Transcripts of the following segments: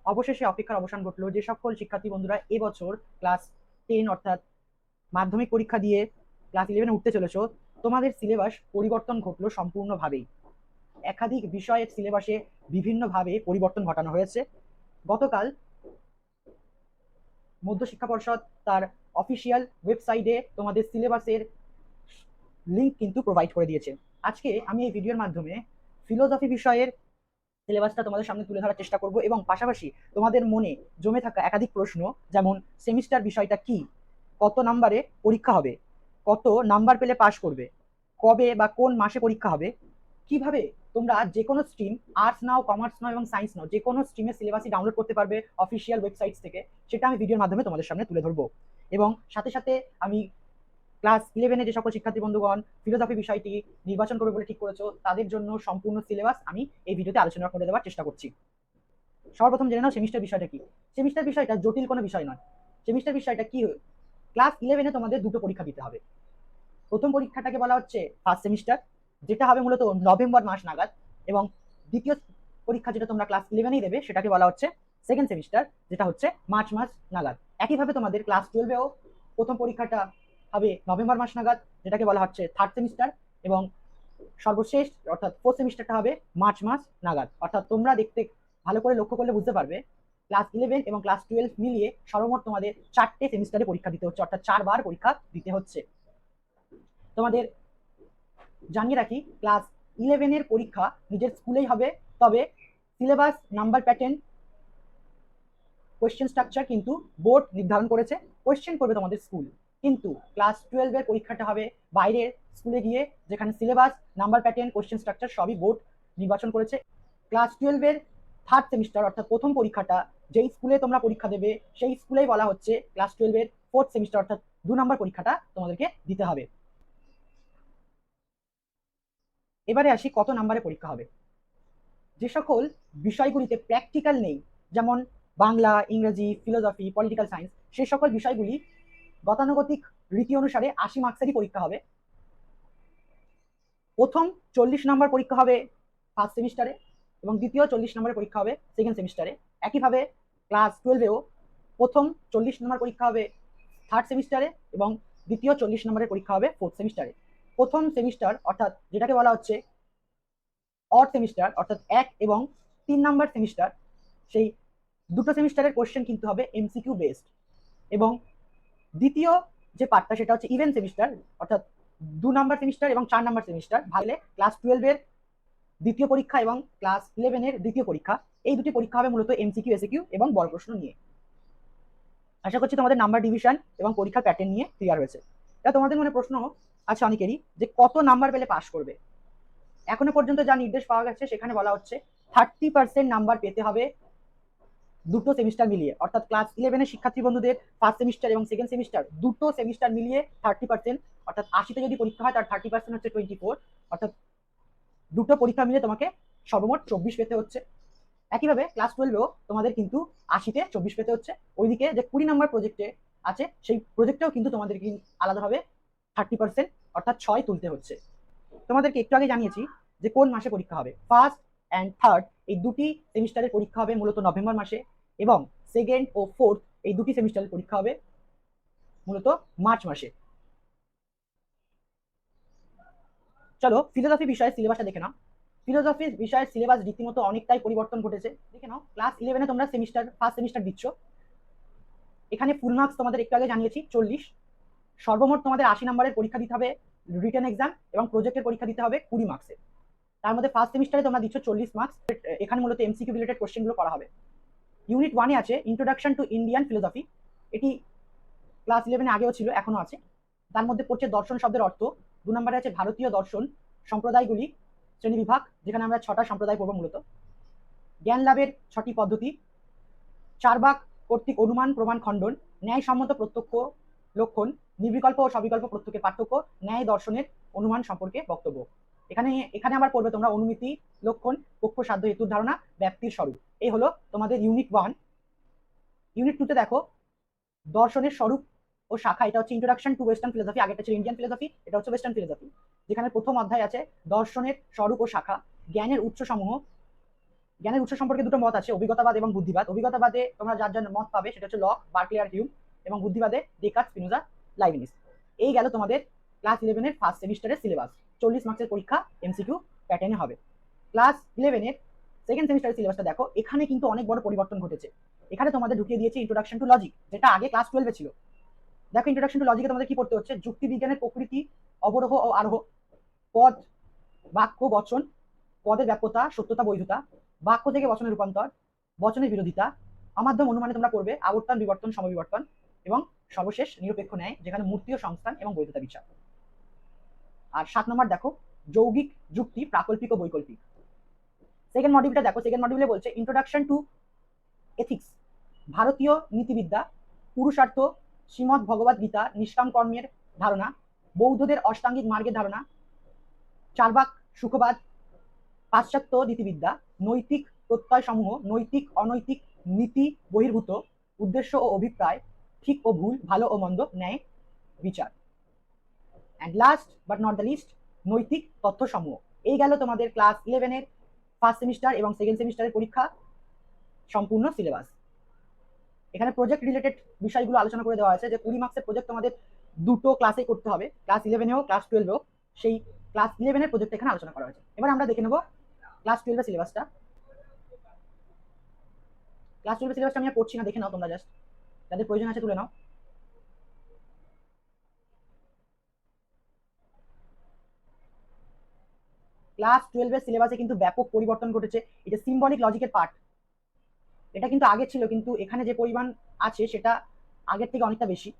অবশেষে অপেক্ষার অবসান ঘটলো। যে সকল শিক্ষার্থী বন্ধুরা এবছর ক্লাস 10 অর্থাৎ মাধ্যমিক পরীক্ষা দিয়ে ক্লাস 11-এ উঠতে চলেছো, তোমাদের সিলেবাস পরিবর্তন ঘটলো সম্পূর্ণভাবেই। একাধিক বিষয়ের সিলেবাসে বিভিন্নভাবে পরিবর্তন ঘটানো হয়েছে। গতকাল মধ্যশিক্ষা পর্ষদ তার অফিসিয়াল ওয়েবসাইটে তোমাদের সিলেবাসের লিঙ্ক কিন্তু প্রোভাইড করে দিয়েছে। আজকে আমি এই ভিডিওর মাধ্যমে ফিলোসফি বিষয়ের সিলেবাসটা তোমাদের সামনে তুলে ধরার চেষ্টা করব এবং পাশাপাশি তোমাদের মনে জমে থাকা একাধিক প্রশ্ন, যেমন সেমিস্টার বিষয়টা কি, কত নাম্বারে পরীক্ষা হবে, কত নাম্বার পেলে পাস করবে, কবে বা কোন মাসে পরীক্ষা হবে, কিভাবে তোমরা যে কোনো স্ট্রিম, আর্টস নাও, কমার্স নাও এবং সায়েন্স নাও, যে কোনো স্ট্রিমের সিলেবাসই ডাউনলোড করতে পারবে অফিসিয়াল ওয়েবসাইট থেকে, সেটা আমি ভিডিওর মাধ্যমে তোমাদের সামনে তুলে ধরবো। এবং সাথে সাথে আমি ক্লাস 11-এ যে সকল শিক্ষার্থী বন্ধুগণ ফিলোসফি বিষয়টি নির্বাচন করবে বলে ঠিক করেছো, তাদের জন্য সম্পূর্ণ সিলেবাস আমি এই ভিডিওতে আলোচনা করে দেওয়ার চেষ্টা করছি। সর্বপ্রথম জেনে নাও সেমিস্টার বিষয়টা কি। সেমিস্টার বিষয়টা জটিল কোনো বিষয় নয়। সেমিস্টার বিষয়টা কি, ক্লাস 11-এ তোমাদের দুটো পরীক্ষা দিতে হবে। প্রথম পরীক্ষাটাকে বলা হচ্ছে ফার্স্ট সেমিস্টার, যেটা হবে মূলত নভেম্বর মাস নাগাদ, এবং দ্বিতীয় পরীক্ষা যেটা তোমরা ক্লাস 11-এই দেবে সেটাকে বলা হচ্ছে সেকেন্ড সেমিস্টার, যেটা হচ্ছে মার্চ মাস নাগাদ। একইভাবে তোমাদের ক্লাস 12-এও প্রথম পরীক্ষাটা হবে নভেম্বর মাস নাগাদ, যেটাকে বলা হচ্ছে থার্ড সেমিস্টার, এবং সর্বশেষ অর্থাৎ ফোর্থ সেমিস্টারটা হবে মার্চ মাস নাগাদ। অর্থাৎ তোমরা দেখতে ভালো করে লক্ষ্য করলে বুঝতে পারবে ক্লাস 11 এবং ক্লাস 12 মিলিয়ে সর্বমোট তোমাদের 4টে সেমিস্টারে পরীক্ষা দিতে হচ্ছে, অর্থাৎ 4বার পরীক্ষা দিতে হচ্ছে। তোমাদের জানিয়ে রাখি, ক্লাস 11-এর পরীক্ষা নিজের স্কুলেই হবে, তবে syllabus, number pattern, question structure কিন্তু বোর্ড নির্ধারণ করেছে। কোয়েশ্চেন করবে তোমাদের স্কুল, কিন্তু ক্লাস 12-এর পরীক্ষাটা হবে বাইরের স্কুলে গিয়ে, যেখানে syllabus, number pattern, question structure সবই বোর্ড নির্বাচন করেছে। ক্লাস 12-এর থার্ড সেমিস্টার অর্থাৎ প্রথম পরীক্ষাটা যেই স্কুলে তোমরা পরীক্ষা দেবে সেই স্কুলেই বলা হচ্ছে ক্লাস 12-এর ফোর্থ সেমিস্টার অর্থাৎ 2 নম্বর পরীক্ষাটা তোমাদেরকে দিতে হবে। এবারে আসি কত নাম্বারে পরীক্ষা হবে। যে সকল বিষয়গুলিতে প্র্যাকটিক্যাল নেই, যেমন বাংলা, ইংরেজি, ফিলোসফি, পলিটিক্যাল সায়েন্স, সেই সকল বিষয়গুলি গতানুগতিক রীতি অনুসারে 80 মার্কসেরই পরীক্ষা হবে। প্রথম 40 নম্বর পরীক্ষা হবে ফার্স্ট সেমিস্টারে, এবং দ্বিতীয় 40 নম্বরের পরীক্ষা হবে সেকেন্ড সেমিস্টারে। একইভাবে ক্লাস 12-এও প্রথম 40 নম্বর পরীক্ষা হবে থার্ড সেমিস্টারে, এবং দ্বিতীয় 40 নম্বরের পরীক্ষা হবে ফোর্থ সেমিস্টারে। প্রথম সেমিস্টার অর্থাৎ যেটাকে বলা হচ্ছে অড সেমিস্টার অর্থাৎ 1 এবং 3 নম্বর সেমিস্টার, সেই দুটো সেমিস্টারের কোশ্চেন কিন্তু হবে এমসিকিউ বেসড। এবং দ্বিতীয় যে পার্টটা সেটা হচ্ছে ইভেন সেমিস্টার, অর্থাৎ 2 নম্বর সেমিস্টার এবং 4 নম্বর সেমিস্টার ভাগলে ক্লাস 12-এর দ্বিতীয় পরীক্ষা এবং ক্লাস 11-এর দ্বিতীয় পরীক্ষা, এই দুটি পরীক্ষা হবে মূলত এমসিকিউ, এসিকিউ এবং বড় প্রশ্ন নিয়ে। আশা করছি তোমাদের নাম্বার ডিভিশন এবং পরীক্ষার প্যাটার্ন নিয়ে ক্লিয়ার হয়েছে। এটা তোমাদের মনে প্রশ্ন আছে অনেকেরই যে কত নাম্বার পেলে পাস করবে। এখনো পর্যন্ত যা নির্দেশ পাওয়া গেছে সেখানে বলা হচ্ছে 30% নাম্বার পেতে হবে দুটো সেমিস্টার মিলিয়ে, অর্থাৎ ক্লাস 11-এর শিক্ষার্থী বন্ধুদের ফার্স্ট সেমিস্টার এবং সেকেন্ড সেমিস্টার দুটো সেমিস্টার মিলিয়ে 30%, অর্থাৎ 80তে যদি পরীক্ষা হয় তার 30% হচ্ছে 24, অর্থাৎ দুটো পরীক্ষা মিলে তোমাকে সর্বমোট 24 পেতে হচ্ছে। একইভাবে ক্লাস 12-এও তোমাদের কিন্তু 80তে 24 পেতে হচ্ছে। ওইদিকে যে 20 নম্বর প্রজেক্টে আছে সেই প্রজেক্টেও কিন্তু তোমাদের আলাদাভাবে 30% অর্থাৎ 6 তুলতে হচ্ছে। তোমাদেরকে একটু আগে জানিয়েছি যে কোন মাসে পরীক্ষা হবে। ফার্স্ট অ্যান্ড থার্ড এই দুটি সেমিস্টারের পরীক্ষা হবে মূলত নভেম্বর মাসে, এবং সেকেন্ড ও ফোর্থ এই দুটি সেমিস্টারের পরীক্ষা হবে মূলত মার্চ মাসে। চলো ফিলোসফি বিষয়ের সিলেবাসটা দেখে নাও। ফিলোসফি বিষয়ের সিলেবাস রীতিমতো অনেকটাই পরিবর্তন ঘটেছে। দেখে নাও, ক্লাস 11-এ তোমরা ফার্স্ট সেমিস্টার দিচ্ছ, এখানে ফুল মার্কস তোমাদের একটু আগে জানিয়েছি 40। সর্বমোট তোমাদের 80 নম্বরের পরীক্ষা দিতে হবে রিটেন এক্সাম, এবং প্রজেক্টের পরীক্ষা দিতে হবে 20 মার্কসের। তার মধ্যে ফার্স্ট সেমিস্টারে তোমরা দিচ্ছ 40 মার্কস। এখানে মূলত এমসিকিউ রিলেটেড কোশ্চেনগুলো করা হবে। ইউনিট 1-এ আছে ইন্ট্রোডাকশন টু ইন্ডিয়ান ফিলোসফি, এটি ক্লাস 11-এ আগেও ছিল, এখনো আছে। তার মধ্যে পড়ছে দর্শন শব্দের অর্থ। 2 নম্বরে আছে ভারতীয় দর্শন সম্প্রদায়গুলি শ্রেণী বিভাগ, যেখানে আমরা 6টা সম্প্রদায় পড়বো মূলত। জ্ঞান লাভের 6টি পদ্ধতি, চারবাক কর্তৃক অনুমান প্রমাণ খণ্ডন, ন্যায়সম্মত প্রত্যক্ষ লক্ষণ, নির্বিকল্প ও সবিকল্প প্রত্যক্ষের পার্থক্য, ন্যায় দর্শনের অনুমান সম্পর্কে বক্তব্য। এখানে এখানে আবার পড়বে তোমরা অনুমিতি, লক্ষণ, পক্ষ সাধ্য হেতুর ধারণা, ব্যাপ্তির স্বরূপ। এই হলো তোমাদের ইউনিট 1। ইউনিট 2-তে দেখো দর্শনের স্বরূপ ও শাখা, এটা হচ্ছে ইন্ট্রোডাকশন টু ওয়েস্টার্ন ফিলোসফি, আগেটা ছিল ইন্ডিয়ান ফিলোসফি, এটা হচ্ছে ওয়েস্টার্ন ফিলোসফি। যেখানে প্রথম অধ্যায় আছে দর্শনের স্বরূপ ও শাখা, জ্ঞানের উৎস সমূহ, জ্ঞানের উৎস সম্পর্কে দুটো মত আছে, অভিজ্ঞতাবাদ এবং বুদ্ধিবাদ। অভিজ্ঞতাবাদে তোমরা যার যার মত পাবে সেটা হচ্ছে লক, বার্কলি আর হিউম, এবং বুদ্ধিবাদে ডেকার্ট, স্পিনোজা, লাইবনিজ। এই গেল তোমাদের ক্লাস 11-এর ফার্স্ট সেমিস্টারের সিলেবাস। 40 মার্কসের পরীক্ষা, এমসিকিউ প্যাটার্নে হবে। ক্লাস 11-এর সেকেন্ড সেমিস্টারের সিলেবাসটা দেখো, এখানে কিন্তু অনেক বড় পরিবর্তন ঘটেছে। এখানে তোমাদের ঢুকিয়ে দিয়েছে ইন্ট্রোডাকশন টু লজিক, যেটা আগে ক্লাস 12-এ ছিল। দেখো ইন্ট্রোডাকশন টু লজিকে তোমাদের কি পড়তে হচ্ছে? যুক্তি বিজ্ঞানের প্রকৃতি, অবরোহ ও আরোহ, পদ, বাক্য, বচন, পদের ব্যাপ্যতা, সত্যতা, বৈধতা, বাক্য থেকে বচনের রূপান্তর, বচনের বিরোধিতা, অমাধ্যম অনুমানে তোমরা করবে, আবর্তন, বিবর্তন, সমবিবর্তন, এবং সর্বশেষ নিরপেক্ষ ন্যায়, যেখানে মূর্তি ও সংস্থান এবং বৈধতা বিচার। আর 7 নম্বর দেখো যৌগিক যুক্তি, প্রাকল্পিক ও বৈকল্পিক। সেকেন্ড মডিউলটা দেখো, সেকেন্ড মডিউলে বলছে ইন্ট্রোডাকশন টু এথিক্স, ভারতীয় নীতিবিদ্যা, পুরুষার্থ, শ্রীমদ ভগবদ গীতা, নিষ্কাম কর্মের ধারণা, বৌদ্ধদের অষ্টাঙ্গিক মার্গের ধারণা, চার্বাক সুখবাদ, পাশ্চাত্য নীতিবিদ্যা, নৈতিক প্রত্যয় সমূহ, নৈতিক অনৈতিক, নীতি বহির্ভূত, উদ্দেশ্য ও অভিপ্রায়, ঠিক ও ভুল, ভালো ও মন্দ, ন্যায় বিচার। And last but not the least, নৈতিক তথ্য সমূহ। এই গেল তোমাদের ক্লাস 11-এর ফার্স্ট সেমিস্টার এবং সেকেন্ড সেমিস্টারের পরীক্ষা সম্পূর্ণ সিলেবাস। এখানে প্রজেক্ট রিলেটেড বিষয়গুলো আলোচনা করে দেওয়া আছে, যে 20 মার্কসের প্রজেক্ট তোমাদের দুটো ক্লাসে করতে হবে, ক্লাস 11-এও ক্লাস 12-এও। সেই ক্লাস 11-এর প্রজেক্ট এখানে আলোচনা করা হয়েছে। এবার আমরা দেখে নেব ক্লাস 12-এর সিলেবাসটা। ক্লাস 12-এর সিলেবাসটা আমি পড়ছি না, দেখে নাও তোমরা, জাস্ট যাদের প্রয়োজন আছে তুলে নাও। ক্লাস 12-এর সিলেবাসে কিন্তু ব্যাপক পরিবর্তন ঘটেছে। এটা সিম্বলিক লজিকের পার্ট, এটা কিন্তু আগে ছিল, কিন্তু এখানে যে পরিমাণ আছে সেটা আগের থেকে অনেকটা বেশি।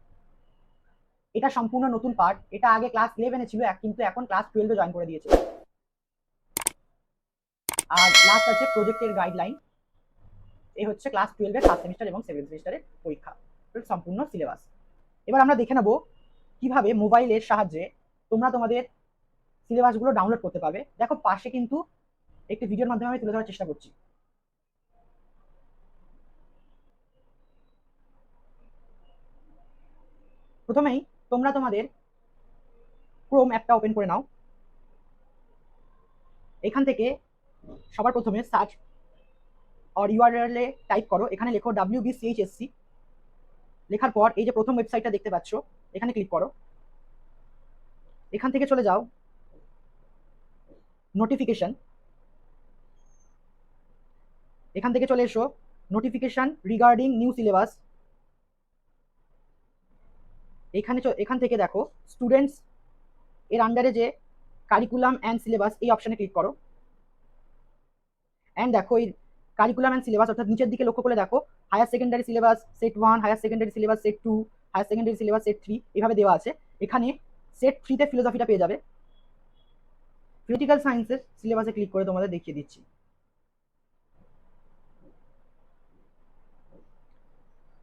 এটা সম্পূর্ণ নতুন পার্ট, এটা আগে ক্লাস 11-এ ছিল, কিন্তু এখন ক্লাস 12-এ জয়েন করে দিয়েছে। আর লাস্ট আছে প্রজেক্টের গাইডলাইন। এই হচ্ছে ক্লাস 12-এর ফার্স্ট সেমিস্টার এবং সেকেন্ড সেমিস্টারের পরীক্ষা সম্পূর্ণ সিলেবাস। এবার আমরা দেখে নেব কিভাবে মোবাইলের সাহায্যে তোমরা তোমাদের সিলেবাসগুলো ডাউনলোড করতে পারবে। দেখো পাশে কিন্তু একটি ভিডিওর মাধ্যমে আমি তুলে ধরার চেষ্টা করছি। প্রথমেই তোমরা তোমাদের ক্রোম অ্যাপটা ওপেন করে নাও। এখান থেকে সবার প্রথমে search or URL A type করো, এখানে লেখো WBCHSC। লেখার পর এই যে প্রথম ওয়েবসাইটটা দেখতে পাচ্ছ, এখানে ক্লিক করো। এখান থেকে চলে যাও নোটিফিকেশন, এখান থেকে চলে এসো নোটিফিকেশন রিগার্ডিং নিউ সিলেবাস। এখান থেকে দেখো স্টুডেন্টস এর আন্ডারে যে কারিকুলাম অ্যান্ড সিলেবাস, এই অপশনে ক্লিক করো। অ্যান্ড দেখো এই কারিকুলাম অ্যান্ড সিলেবাস, অর্থাৎ নিচের দিকে লক্ষ্য করে দেখো higher secondary syllabus set 1, higher secondary syllabus set 2, higher secondary syllabus set 3, এভাবে দেওয়া আছে। এখানে সেট 3-তে ফিলোসফিটা পেয়ে যাবে। পলিটিক্যাল সায়েন্সের সিলেবাসে ক্লিক করে তোমাদের দেখিয়ে দিচ্ছি।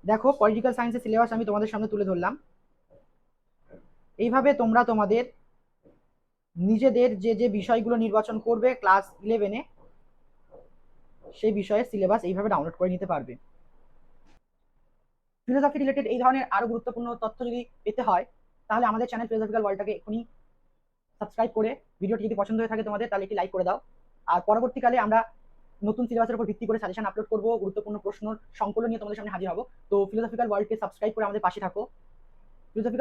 দেখো পলিটিক্যাল সায়েন্সের সিলেবাস আমি তোমাদের সামনে তুলে ধরলাম। এইভাবে তোমরা তোমাদের নিজেদের যে যে বিষয়গুলো নির্বাচন করবে ক্লাস 11-এ, সেই বিষয়ের সিলেবাস এইভাবে ডাউনলোড করে নিতে পারবে। ফিলোসফি রিলেটেড এই ধরনের আরো গুরুত্বপূর্ণ তথ্য যদি পেতে হয়, তাহলে আমাদের চ্যানেল ফিলোসফিক্যাল ওয়ার্ল্ডটাকে এখনই সাবস্ক্রাইব করে, ভিডিওটি যদি পছন্দ হয়ে থাকে তোমাদের, তাহলে একটি লাইক করে দাও। আর পরবর্তীকালে আমরা নতুন সিলেবাসের উপর ভিত্তি করে সাজেশন আপলোড করবো, গুরুত্বপূর্ণ প্রশ্ন সংকলন নিয়ে তোমাদের সামনে হাজির হবো। তো ফিলোসফিক্যাল ওয়ার্ল্ডকে সাবস্ক্রাইব করে আমাদের পাশে থাকো। ফিলোসফিক্যাল